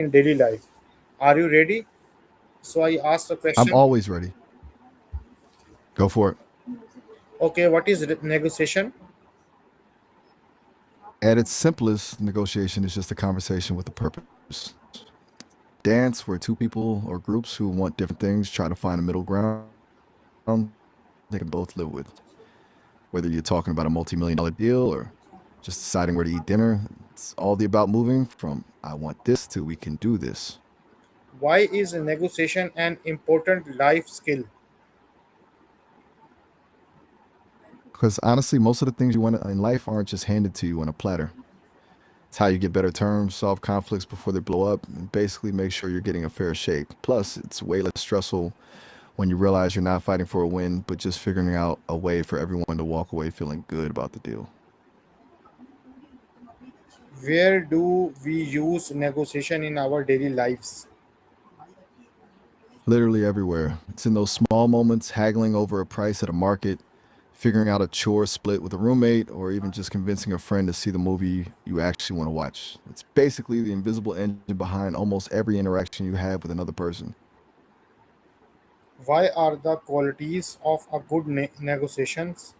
in daily life. Are you ready? So I asked a I'm question. always ready. Go for it. Okay, what is negotiation? At its simplest, negotiation is just a conversation with a purpose. Dance where two people or groups who want different things try to find a middle ground they can both live with. Whether you're talking about a multi-million-dollar deal or just deciding where to eat dinner, it's all the about moving from I want this to we can do this. Why is negotiation an important life skill? Because honestly, most of the things you want in life aren't just handed to you on a platter. It's how you get better terms, solve conflicts before they blow up, and basically make sure you're getting a fair shake. Plus, it's way less stressful when you realize you're not fighting for a win, but just figuring out a way for everyone to walk away feeling good about the deal. Where do we use negotiation in our daily lives? Literally everywhere. It's in those small moments, haggling over a price at a market, figuring out a chore split with a roommate, or even just convincing a friend to see the movie you actually want to watch. It's basically the invisible engine behind almost every interaction you have with another person. Why are the qualities of a good negotiations?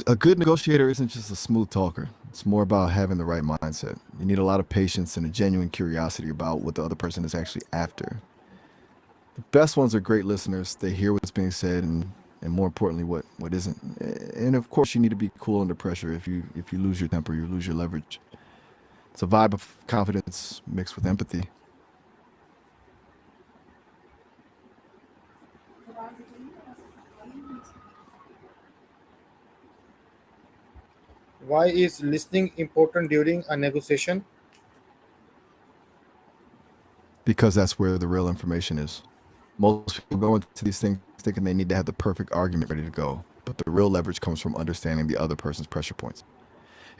A good negotiator isn't just a smooth talker. It's more about having the right mindset. You need a lot of patience and a genuine curiosity about what the other person is actually after. The best ones are great listeners. They hear what's being said and more importantly what isn't. And of course you need to be cool under pressure. If you lose your temper, you lose your leverage. It's a vibe of confidence mixed with empathy. Why is listening important during a negotiation? Because that's where the real information is. Most people go into these things thinking they need to have the perfect argument ready to go, but the real leverage comes from understanding the other person's pressure points.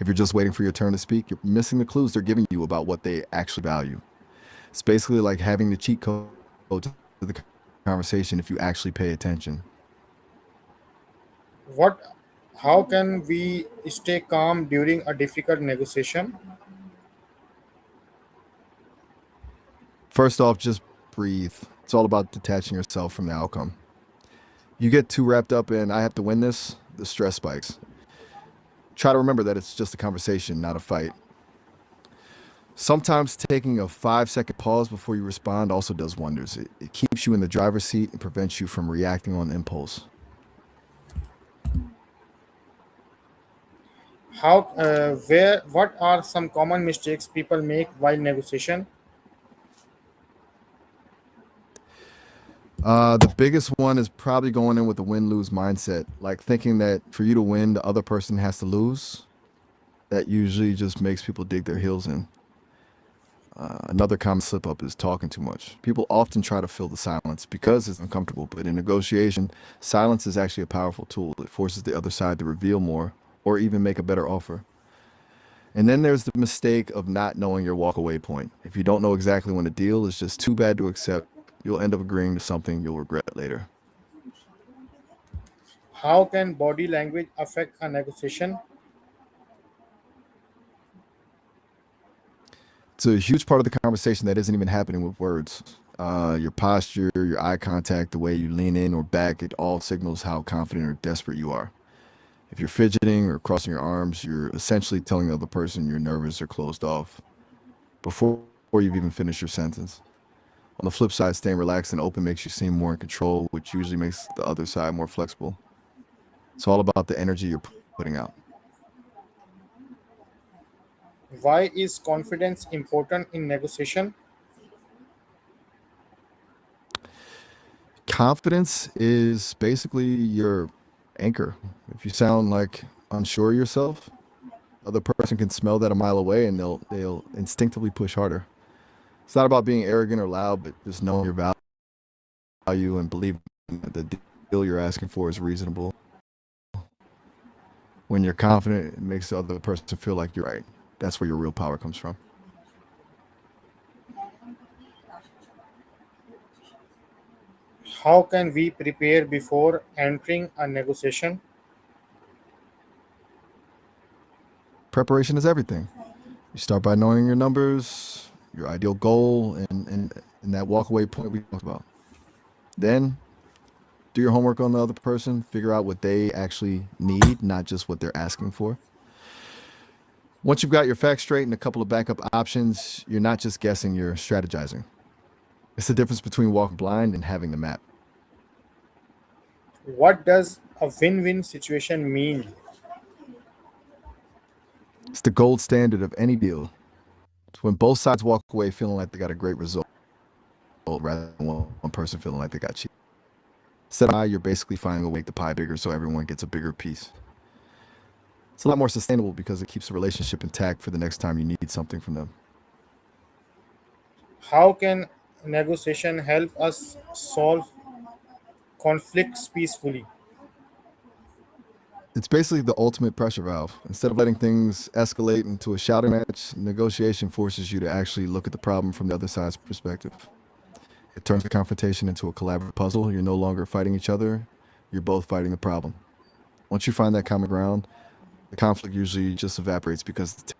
If you're just waiting for your turn to speak, you're missing the clues they're giving you about what they actually value. It's basically like having the cheat code to the conversation if you actually pay attention. What how can we stay calm during a difficult negotiation? First off, just breathe. It's all about detaching yourself from the outcome. You get too wrapped up in, I have to win this, the stress spikes. Try to remember that it's just a conversation, not a fight. Sometimes taking a 5-second pause before you respond also does wonders. It keeps you in the driver's seat and prevents you from reacting on impulse. Where what are some common mistakes people make while negotiation? The biggest one is probably going in with a win lose mindset, like thinking that for you to win, the other person has to lose. That usually just makes people dig their heels in. Another common slip up is talking too much. People often try to fill the silence because it's uncomfortable, but in negotiation, silence is actually a powerful tool. It forces the other side to reveal more or even make a better offer. And then there's the mistake of not knowing your walkaway point. If you don't know exactly when a deal is just too bad to accept, you'll end up agreeing to something you'll regret later. How can body language affect a negotiation? It's a huge part of the conversation that isn't even happening with words. Your posture, your eye contact, the way you lean in or back, it all signals how confident or desperate you are. If you're fidgeting or crossing your arms, you're essentially telling the other person you're nervous or closed off before you've even finished your sentence. On the flip side, staying relaxed and open makes you seem more in control, which usually makes the other side more flexible. It's all about the energy you're putting out. Why is confidence important in negotiation? Confidence is basically your anchor. If you sound like unsure of yourself, the other person can smell that a mile away and they'll instinctively push harder. It's not about being arrogant or loud, but just knowing your value and believing that the deal you're asking for is reasonable. When you're confident, it makes the other person feel like you're right. That's where your real power comes from. How can we prepare before entering a negotiation? Preparation is everything. You start by knowing your numbers, your ideal goal, and that walkaway point we talked about. Then do your homework on the other person, figure out what they actually need, not just what they're asking for. Once you've got your facts straight and a couple of backup options, you're not just guessing, you're strategizing. It's the difference between walking blind and having the map. What does a win-win situation mean? It's the gold standard of any deal. It's when both sides walk away feeling like they got a great result rather than one person feeling like they got cheap. Instead of pie, you're basically finding a way to make the pie bigger so everyone gets a bigger piece. It's a lot more sustainable because it keeps the relationship intact for the next time you need something from them. How can negotiation help us solve conflicts peacefully? It's basically the ultimate pressure valve. Instead of letting things escalate into a shouting match, negotiation forces you to actually look at the problem from the other side's perspective. It turns the confrontation into a collaborative puzzle. You're no longer fighting each other, you're both fighting the problem. Once you find that common ground, the conflict usually just evaporates because the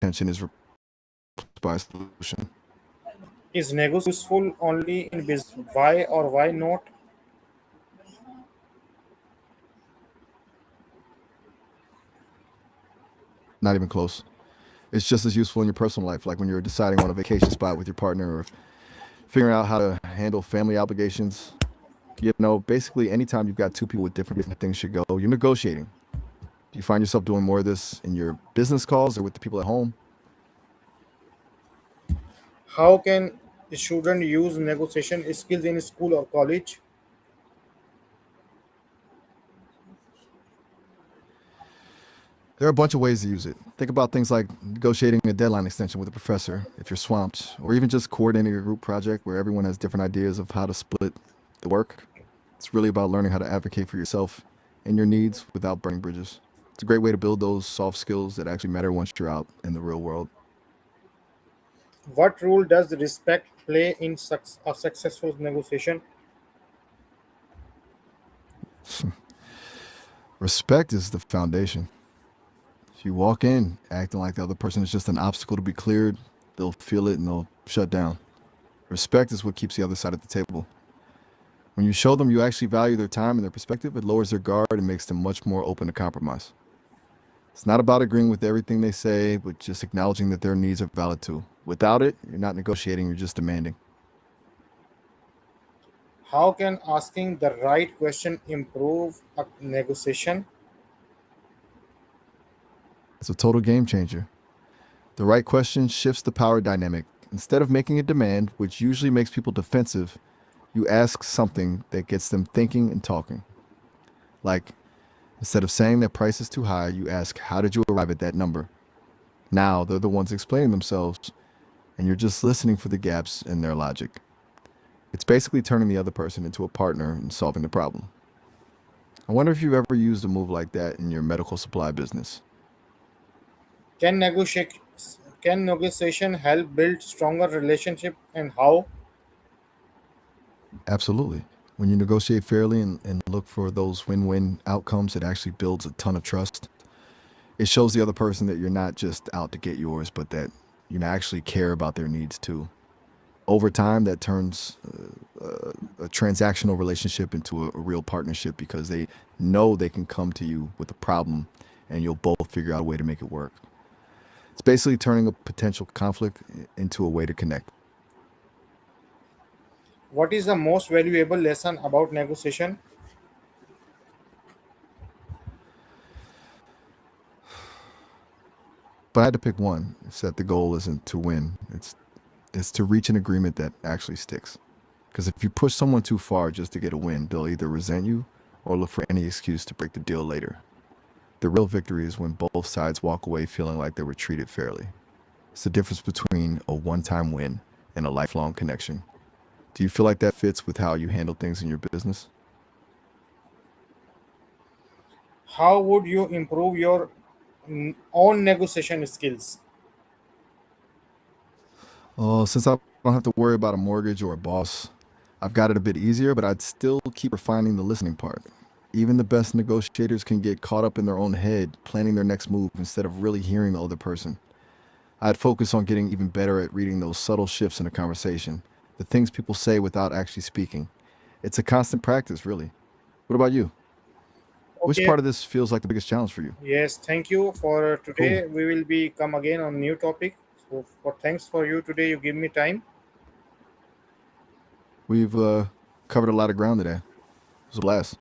tension is replaced by a solution. Is negotiation useful only in business? Why or why not? Not even close. It's just as useful in your personal life, like when you're deciding on a vacation spot with your partner or figuring out how to handle family obligations. Basically, anytime you've got two people with different things should go, you're negotiating. Do you find yourself doing more of this in your business calls or with the people at home? How can a student use negotiation skills in school or college? There are a bunch of ways to use it. Think about things like negotiating a deadline extension with a professor if you're swamped, or even just coordinating a group project where everyone has different ideas of how to split the work. It's really about learning how to advocate for yourself and your needs without burning bridges. It's a great way to build those soft skills that actually matter once you're out in the real world. What role does respect play in a successful negotiation? Respect is the foundation. If you walk in acting like the other person is just an obstacle to be cleared, they'll feel it and they'll shut down. Respect is what keeps the other side at the table. When you show them you actually value their time and their perspective, it lowers their guard and makes them much more open to compromise. It's not about agreeing with everything they say, but just acknowledging that their needs are valid too. Without it, you're not negotiating, you're just demanding. How can asking the right question improve a negotiation? It's a total game changer. The right question shifts the power dynamic. Instead of making a demand, which usually makes people defensive, you ask something that gets them thinking and talking. Like, instead of saying that price is too high, you ask, how did you arrive at that number? Now they're the ones explaining themselves, and you're just listening for the gaps in their logic. It's basically turning the other person into a partner and solving the problem. I wonder if you've ever used a move like that in your medical supply business. Can negotiate can negotiation help build stronger relationship and how? Absolutely. When you negotiate fairly and look for those win win outcomes, it actually builds a ton of trust. It shows the other person that you're not just out to get yours, but that you actually care about their needs too. Over time, that turns a transactional relationship into a real partnership because they know they can come to you with a problem and you'll both figure out a way to make it work. It's basically turning a potential conflict into a way to connect. What is the most valuable lesson about negotiation? But I had to pick one. It's that the goal isn't to win. It's to reach an agreement that actually sticks. Because if you push someone too far just to get a win, they'll either resent you or look for any excuse to break the deal later. The real victory is when both sides walk away feeling like they were treated fairly. It's the difference between a one-time win and a lifelong connection. Do you feel like that fits with how you handle things in your business? How would you improve your own negotiation skills? Oh, since I don't have to worry about a mortgage or a boss, I've got it a bit easier, but I'd still keep refining the listening part. Even the best negotiators can get caught up in their own head, planning their next move instead of really hearing the other person. I'd focus on getting even better at reading those subtle shifts in a conversation, the things people say without actually speaking. It's a constant practice, really. What about you? Which Okay. part of this feels like the biggest challenge for you? Yes, thank you for Cool. today. We will be come again on new topic. So for thanks for you today. You give me time. We've covered a lot of ground today. It was a blast.